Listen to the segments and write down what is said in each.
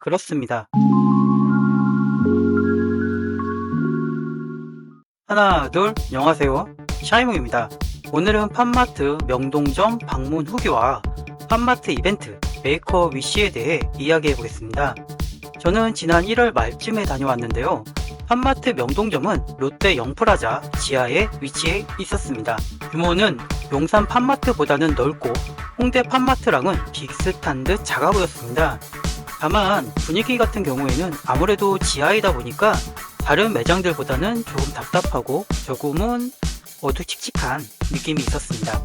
그렇습니다. 하나, 둘, 안녕하세요. 샤이몽입니다. 오늘은 팜마트 명동점 방문 후기와 팜마트 이벤트 메이커 위시에 대해 이야기해 보겠습니다. 저는 지난 1월 말쯤에 다녀왔는데요. 팜마트 명동점은 롯데 영프라자 지하에 위치해 있었습니다. 규모는 용산 팜마트보다는 넓고 홍대 팜마트랑은 비슷한 듯 작아 보였습니다. 다만 분위기 같은 경우에는 아무래도 지하이다 보니까 다른 매장들보다는 조금 답답하고 조금은 어두칙칙한 느낌이 있었습니다.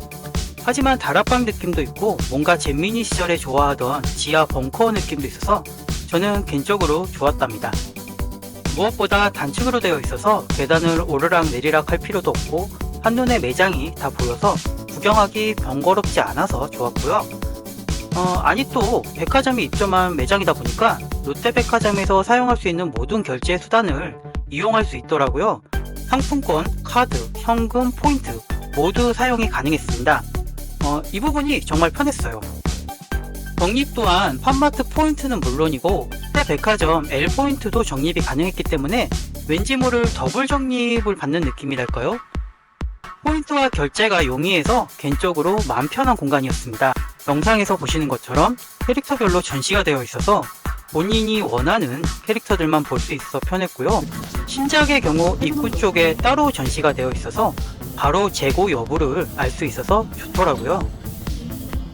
하지만 다락방 느낌도 있고 뭔가 잼민이 시절에 좋아하던 지하 벙커 느낌도 있어서 저는 개인적으로 좋았답니다. 무엇보다 단층으로 되어 있어서 계단을 오르락 내리락 할 필요도 없고 한눈에 매장이 다 보여서 구경하기 번거롭지 않아서 좋았고요. 아니 또 백화점이 입점한 매장이다 보니까 롯데백화점에서 사용할 수 있는 모든 결제 수단을 이용할 수 있더라고요. 상품권, 카드, 현금, 포인트 모두 사용이 가능했습니다. 이 부분이 정말 편했어요. 적립 또한 팜마트 포인트는 물론이고 롯데백화점 L포인트도 적립이 가능했기 때문에 왠지 모를 더블 적립을 받는 느낌이랄까요? 포인트와 결제가 용이해서 개인적으로 마음 편한 공간이었습니다. 영상에서 보시는 것처럼 캐릭터별로 전시가 되어 있어서 본인이 원하는 캐릭터들만 볼 수 있어 편했고요. 신작의 경우 입구 쪽에 따로 전시가 되어 있어서 바로 재고 여부를 알 수 있어서 좋더라고요.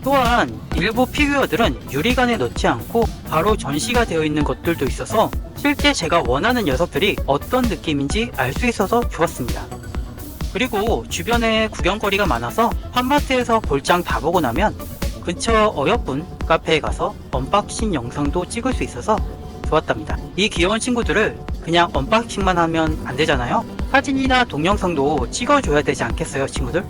또한 일부 피규어들은 유리관에 넣지 않고 바로 전시가 되어 있는 것들도 있어서 실제 제가 원하는 녀석들이 어떤 느낌인지 알 수 있어서 좋았습니다. 그리고 주변에 구경거리가 많아서 팜마트에서 볼장 다 보고 나면 근처 어여쁜 카페에 가서 언박싱 영상도 찍을 수 있어서 좋았답니다. 이 귀여운 친구들을 그냥 언박싱만 하면 안 되잖아요. 사진이나 동영상도 찍어줘야 되지 않겠어요, 친구들?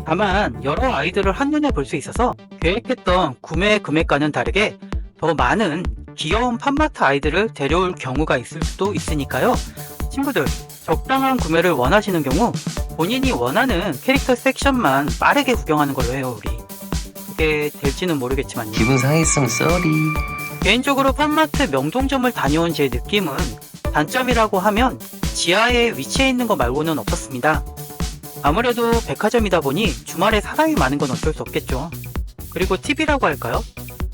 다만 여러 아이들을 한눈에 볼 수 있어서 계획했던 구매 금액과는 다르게 더 많은 귀여운 팜마트 아이들을 데려올 경우가 있을 수도 있으니까요. 친구들, 적당한 구매를 원하시는 경우 본인이 원하는 캐릭터 섹션만 빠르게 구경하는 걸로 해요, 우리. 그게 될지는 모르겠지만요. 기분 상했으면 쏘리. 개인적으로 팜마트 명동점을 다녀온 제 느낌은 단점이라고 하면 지하에 위치해 있는 것 말고는 없었습니다. 아무래도 백화점이다 보니 주말에 사람이 많은 건 어쩔 수 없겠죠. 그리고 팁이라고 할까요?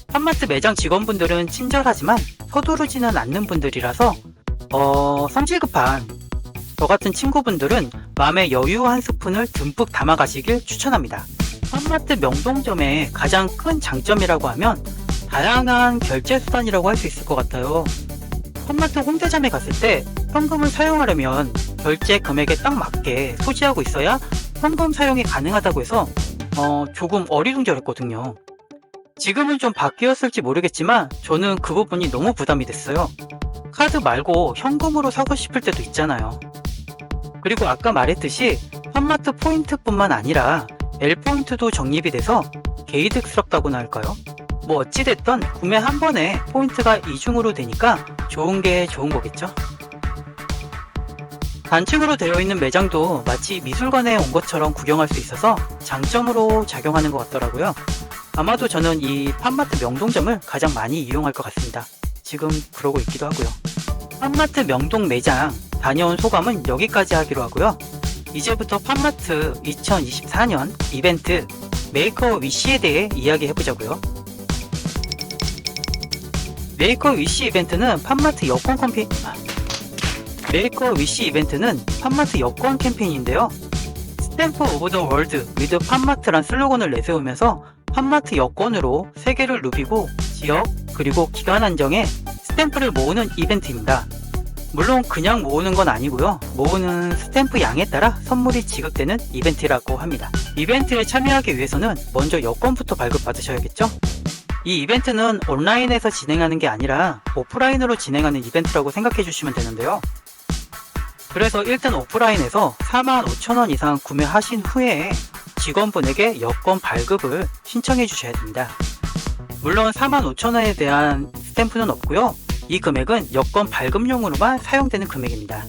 팜마트 매장 직원분들은 친절하지만 서두르지는 않는 분들이라서 성질 급한 저 같은 친구분들은 마음의 여유 한 스푼을 듬뿍 담아 가시길 추천합니다. 팜마트 명동점의 가장 큰 장점이라고 하면 다양한 결제 수단이라고 할 수 있을 것 같아요. 팜마트 홍대점에 갔을 때 현금을 사용하려면 결제 금액에 딱 맞게 소지하고 있어야 현금 사용이 가능하다고 해서 조금 어리둥절했거든요. 지금은 좀 바뀌었을지 모르겠지만 저는 그 부분이 너무 부담이 됐어요. 카드 말고 현금으로 사고 싶을 때도 있잖아요. 그리고 아까 말했듯이 팜마트 포인트뿐만 아니라 L포인트도 적립이 돼서 개이득스럽다고나 할까요? 뭐 어찌됐든 구매 한 번에 포인트가 이중으로 되니까 좋은 게 좋은 거겠죠? 단층으로 되어 있는 매장도 마치 미술관에 온 것처럼 구경할 수 있어서 장점으로 작용하는 것 같더라고요. 아마도 저는 이 팜마트 명동점을 가장 많이 이용할 것 같습니다. 지금 그러고 있기도 하고요. 팜마트 명동 매장 다녀온 소감은 여기까지 하기로 하고요. 이제부터 팜마트 2024년 이벤트 메이커 위시에 대해 이야기해보자고요. 메이커 위시 이벤트는 팜마트 여권 캠페인인데요. 스탬프 오브 더 월드 위드 팜마트란 슬로건을 내세우면서 팜마트 여권으로 세계를 누비고 지역 그리고 기간 한정에 스탬프를 모으는 이벤트입니다. 물론 그냥 모으는 건 아니고요. 모으는 스탬프 양에 따라 선물이 지급되는 이벤트라고 합니다. 이벤트에 참여하기 위해서는 먼저 여권부터 발급받으셔야겠죠? 이 이벤트는 온라인에서 진행하는 게 아니라 오프라인으로 진행하는 이벤트라고 생각해 주시면 되는데요. 그래서 일단 오프라인에서 45,000원 이상 구매하신 후에 직원분에게 여권 발급을 신청해 주셔야 됩니다. 물론 45,000원에 대한 스탬프는 없고요. 이 금액은 여권 발급용으로만 사용되는 금액입니다.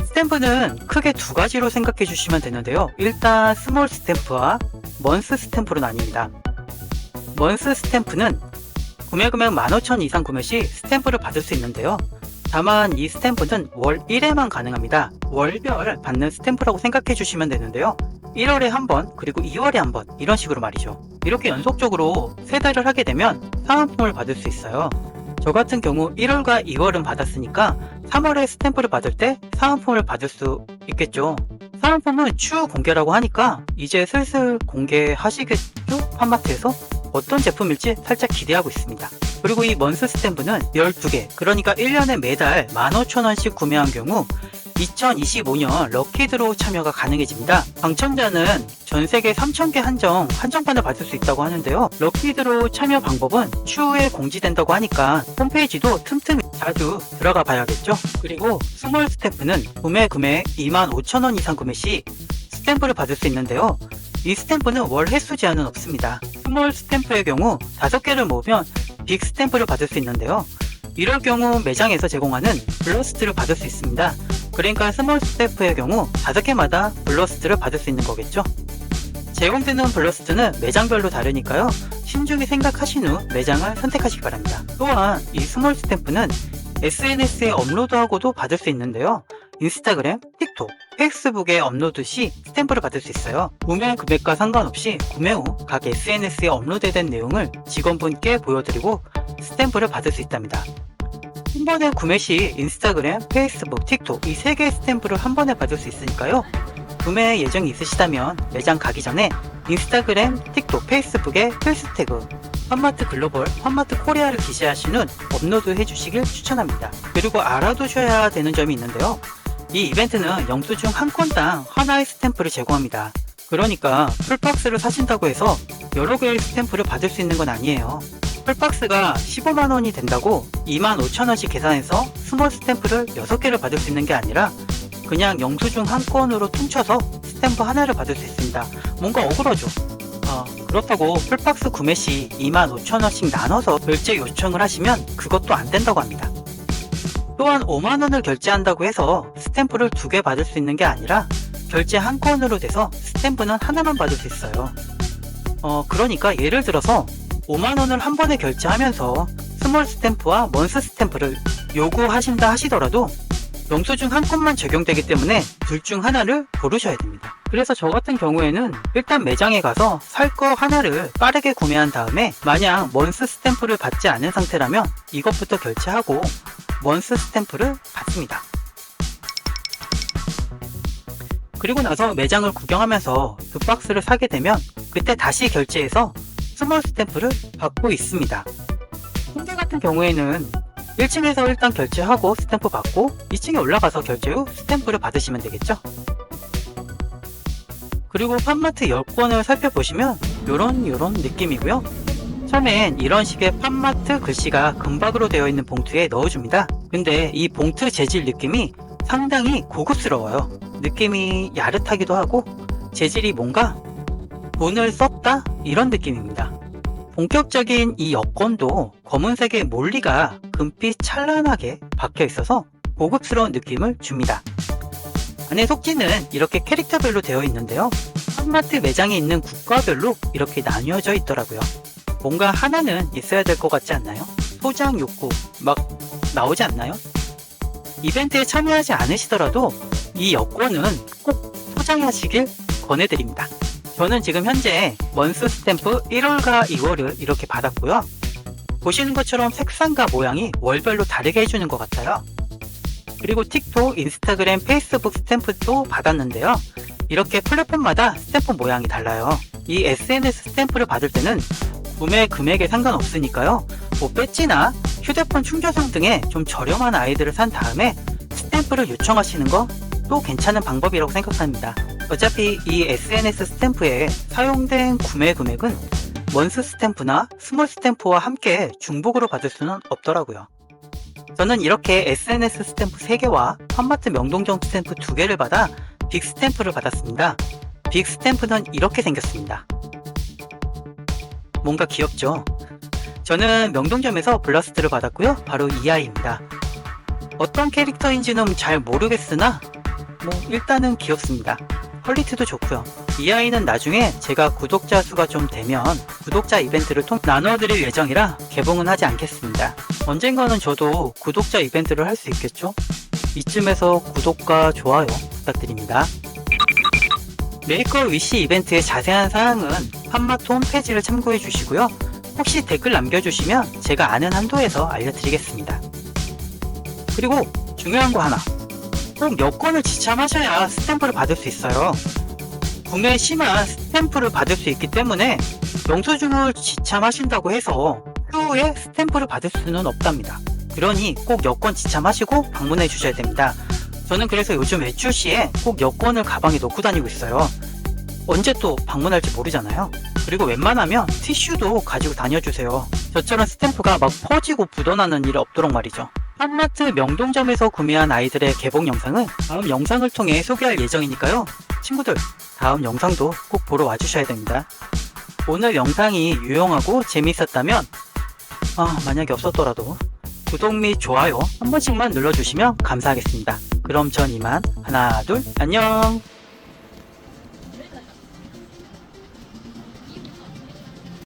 스탬프는 크게 두 가지로 생각해 주시면 되는데요. 일단 스몰 스탬프와 먼스 스탬프로 나뉩니다. 먼스 스탬프는 구매 금액 15,000원 이상 구매 시 스탬프를 받을 수 있는데요. 다만 이 스탬프는 월 1회만 가능합니다. 월별 받는 스탬프라고 생각해 주시면 되는데요. 1월에 한 번, 그리고 2월에 한 번, 이런 식으로 말이죠. 이렇게 연속적으로 3달을 하게 되면 사은품을 받을 수 있어요. 저 같은 경우 1월과 2월은 받았으니까 3월에 스탬프를 받을 때 사은품을 받을 수 있겠죠. 사은품은 추후 공개라고 하니까 이제 슬슬 공개하시겠죠? 팜마트에서? 어떤 제품일지 살짝 기대하고 있습니다. 그리고 이 먼스 스탬프는 12개, 그러니까 1년에 매달 15,000원씩 구매한 경우 2025년 럭키드로우 참여가 가능해집니다. 당첨자는 전세계 3,000개 한정판을 받을 수 있다고 하는데요. 럭키드로우 참여 방법은 추후에 공지된다고 하니까 홈페이지도 틈틈이 자주 들어가 봐야겠죠. 그리고 스몰 스탬프는 구매 금액 25,000원 이상 구매 시 스탬프를 받을 수 있는데요. 이 스탬프는 월 횟수 제한은 없습니다. 스몰 스탬프의 경우 5개를 모으면 빅 스탬프를 받을 수 있는데요. 이럴 경우 매장에서 제공하는 블러스트를 받을 수 있습니다. 그러니까 스몰 스탬프의 경우 5개마다 블러스트를 받을 수 있는 거겠죠. 제공되는 블러스트는 매장별로 다르니까요. 신중히 생각하신 후 매장을 선택하시기 바랍니다. 또한 이 스몰 스탬프는 SNS에 업로드하고도 받을 수 있는데요. 인스타그램, 틱톡, 페이스북에 업로드 시 스탬프를 받을 수 있어요. 구매 금액과 상관없이 구매 후 각 SNS에 업로드된 내용을 직원분께 보여드리고 스탬프를 받을 수 있답니다. 한 번에 구매 시 인스타그램, 페이스북, 틱톡 이 3개의 스탬프를 한 번에 받을 수 있으니까요. 구매 예정이 있으시다면 매장 가기 전에 인스타그램, 틱톡, 페이스북에 필수태그 팜마트 글로벌, 팜마트 코리아를 기재하신 후 업로드 해주시길 추천합니다. 그리고 알아두셔야 되는 점이 있는데요. 이 이벤트는 영수증 한 건당 하나의 스탬프를 제공합니다. 그러니까 풀박스를 사신다고 해서 여러 개의 스탬프를 받을 수 있는 건 아니에요. 풀박스가 15만원이 된다고 25,000원씩 계산해서 스몰 스탬프를 6개를 받을 수 있는 게 아니라 그냥 영수증 한 건으로 퉁쳐서 스탬프 하나를 받을 수 있습니다. 뭔가 억울하죠? 그렇다고 풀박스 구매 시 25,000원씩 나눠서 결제 요청을 하시면 그것도 안 된다고 합니다. 또한 5만원을 결제한다고 해서 스탬프를 2개 받을 수 있는 게 아니라 결제 한 건으로 돼서 스탬프는 하나만 받을 수 있어요. 그러니까 예를 들어서 5만원을 한 번에 결제하면서 스몰 스탬프와 먼스 스탬프를 요구하신다 하시더라도 영수증 한 건만 적용되기 때문에 둘 중 하나를 고르셔야 됩니다. 그래서 저 같은 경우에는 일단 매장에 가서 살 거 하나를 빠르게 구매한 다음에 만약 먼스 스탬프를 받지 않은 상태라면 이것부터 결제하고 먼스 스탬프를 받습니다. 그리고 나서 매장을 구경하면서 그 박스를 사게 되면 그때 다시 결제해서 스몰 스탬프를 받고 있습니다. 현재 같은 경우에는 1층에서 일단 결제하고 스탬프 받고 2층에 올라가서 결제 후 스탬프를 받으시면 되겠죠. 그리고 팜마트 10권을 살펴보시면 요런 느낌이고요. 처음엔 이런 식의 팜마트 글씨가 금박으로 되어 있는 봉투에 넣어줍니다. 근데 이 봉투 재질 느낌이 상당히 고급스러워요. 느낌이 야릇하기도 하고 재질이 뭔가 돈을 썼다? 이런 느낌입니다. 본격적인 이 여권도 검은색의 몰리가 금빛 찬란하게 박혀 있어서 고급스러운 느낌을 줍니다. 안에 속지는 이렇게 캐릭터별로 되어 있는데요. 팜마트 매장에 있는 국가별로 이렇게 나뉘어져 있더라고요. 뭔가 하나는 있어야 될 것 같지 않나요? 소장 욕구 막 나오지 않나요? 이벤트에 참여하지 않으시더라도 이 여권은 꼭 소장하시길 권해드립니다. 저는 지금 현재 먼스 스탬프 1월과 2월을 이렇게 받았고요. 보시는 것처럼 색상과 모양이 월별로 다르게 해주는 것 같아요. 그리고 틱톡, 인스타그램, 페이스북 스탬프도 받았는데요. 이렇게 플랫폼마다 스탬프 모양이 달라요. 이 SNS 스탬프를 받을 때는 구매 금액에 상관없으니까요. 뭐 배지나 휴대폰 충전성 등의 좀 저렴한 아이들을 산 다음에 스탬프를 요청하시는 거 또 괜찮은 방법이라고 생각합니다. 어차피 이 SNS 스탬프에 사용된 구매 금액은 먼스 스탬프나 스몰 스탬프와 함께 중복으로 받을 수는 없더라고요. 저는 이렇게 SNS 스탬프 3개와 팜마트 명동점 스탬프 2개를 받아 빅 스탬프를 받았습니다. 빅 스탬프는 이렇게 생겼습니다. 뭔가 귀엽죠? 저는 명동점에서 블러스트를 받았고요. 바로 이 아이입니다. 어떤 캐릭터인지는 잘 모르겠으나 일단은 귀엽습니다. 퀄리티도 좋고요. 이 아이는 나중에 제가 구독자 수가 좀 되면 구독자 이벤트를 나눠드릴 예정이라 개봉은 하지 않겠습니다. 언젠가는 저도 구독자 이벤트를 할 수 있겠죠? 이쯤에서 구독과 좋아요 부탁드립니다. 메이커 위시 이벤트의 자세한 사항은 팜마트 홈페이지를 참고해 주시고요. 혹시 댓글 남겨주시면 제가 아는 한도에서 알려드리겠습니다. 그리고 중요한 거 하나, 꼭 여권을 지참하셔야 스탬프를 받을 수 있어요. 구매 시만 스탬프를 받을 수 있기 때문에 영수증을 지참하신다고 해서 후에 스탬프를 받을 수는 없답니다. 그러니 꼭 여권 지참하시고 방문해 주셔야 됩니다. 저는 그래서 요즘 외출 시에 꼭 여권을 가방에 넣고 다니고 있어요. 언제 또 방문할지 모르잖아요. 그리고 웬만하면 티슈도 가지고 다녀주세요. 저처럼 스탬프가 막 퍼지고 묻어나는 일 없도록 말이죠. 팜마트 명동점에서 구매한 아이들의 개봉 영상은 다음 영상을 통해 소개할 예정이니까요. 친구들, 다음 영상도 꼭 보러 와주셔야 됩니다. 오늘 영상이 유용하고 재미있었다면 만약에 없었더라도 구독 및 좋아요 한 번씩만 눌러주시면 감사하겠습니다. 그럼 전 이만 하나 둘 안녕.